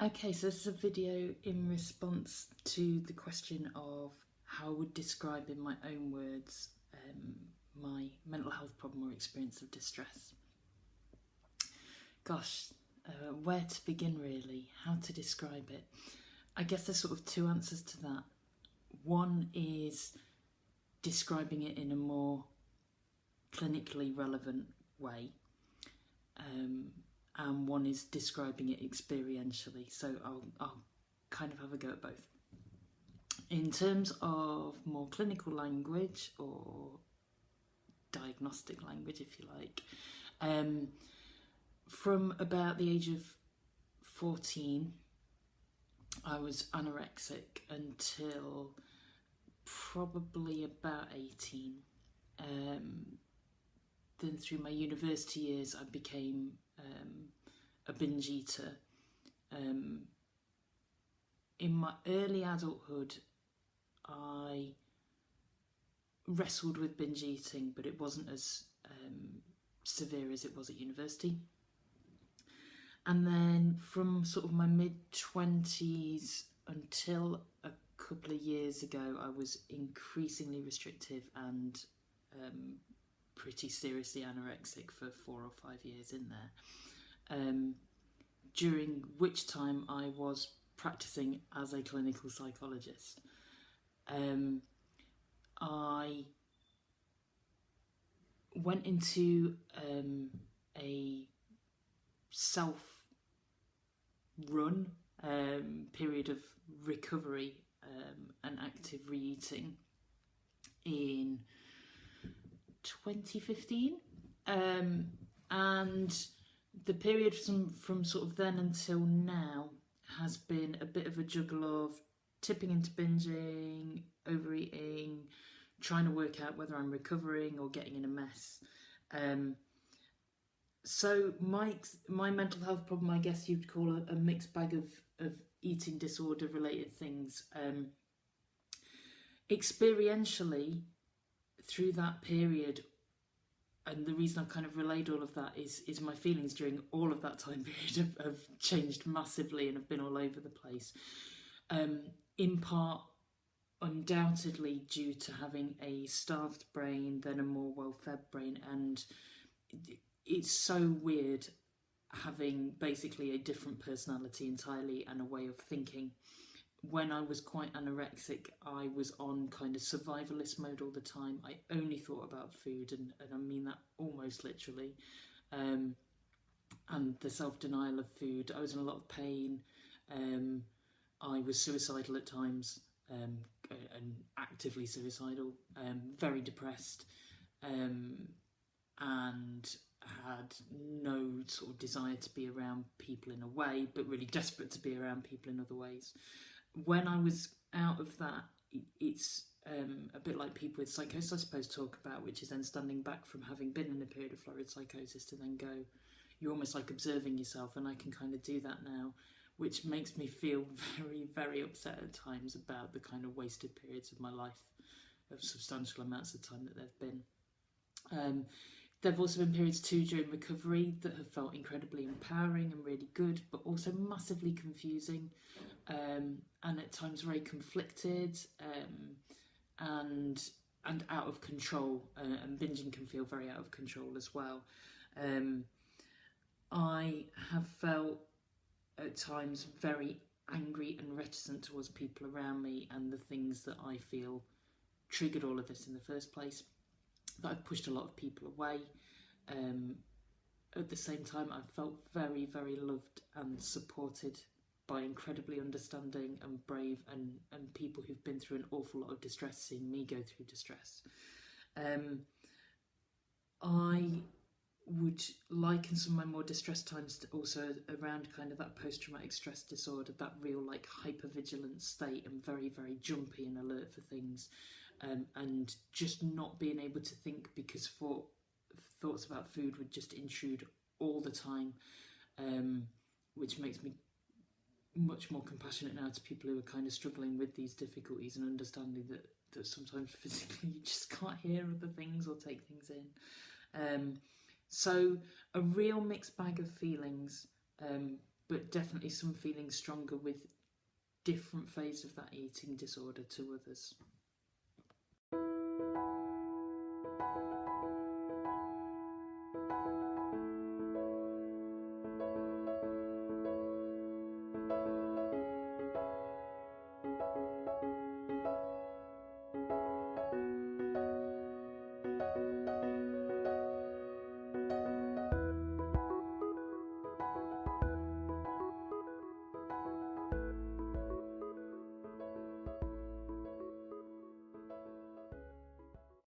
Okay, so this is a video in response to the question of how I would describe in my own words my mental health problem or experience of distress. Gosh, where to begin really, how to describe it. I guess there's sort of two answers to that. One is describing it in a more clinically relevant way, and one is describing it experientially. So I'll kind of have a go at both. In terms of more clinical language or diagnostic language, if you like, from about the age of 14, I was anorexic until probably about 18. Then through my university years, I became a binge eater. In my early adulthood, I wrestled with binge eating, but it wasn't as severe as it was at university. And then from sort of my mid-20s until a couple of years ago, I was increasingly restrictive and pretty seriously anorexic for 4 or 5 years in there, during which time I was practicing as a clinical psychologist. I went into a self-run period of recovery and active re-eating in 2015, and the period from sort of then until now has been a bit of a juggle of tipping into binging, overeating, trying to work out whether I'm recovering or getting in a mess. So my mental health problem, I guess you'd call a mixed bag of eating disorder related things. Experientially, through that period, and the reason I've kind of relayed all of that is my feelings during all of that time period have changed massively and have been all over the place. In part, undoubtedly due to having a starved brain, then a more well-fed brain, and it's so weird having basically a different personality entirely and a way of thinking. When I was quite anorexic, I was on kind of survivalist mode all the time. I only thought about food, and I mean that almost literally. And the self-denial of food. I was in a lot of pain. I was suicidal at times, and actively suicidal, very depressed, and had no sort of desire to be around people in a way, but really desperate to be around people in other ways. When I was out of that, it's a bit like people with psychosis, I suppose, talk about, which is then standing back from having been in a period of florid psychosis to then go, you're almost like observing yourself, and I can kind of do that now, which makes me feel very, very upset at times about the kind of wasted periods of my life, of substantial amounts of time that there have been. There have also been periods too during recovery that have felt incredibly empowering and really good, but also massively confusing, and at times very conflicted, and out of control, and binging can feel very out of control as well. I have felt at times very angry and reticent towards people around me and the things that I feel triggered all of this in the first place. That I've pushed a lot of people away. At the same time, I've felt very, very loved and supported by incredibly understanding and brave and people who've been through an awful lot of distress, seeing me go through distress. I would liken some of my more distressed times to also around kind of that post-traumatic stress disorder, that real like hyper-vigilant state and very, very jumpy and alert for things. And just not being able to think because thoughts about food would just intrude all the time, which makes me much more compassionate now to people who are kind of struggling with these difficulties and understanding that sometimes physically you just can't hear other things or take things in. So a real mixed bag of feelings, but definitely some feelings stronger with different phases of that eating disorder to others.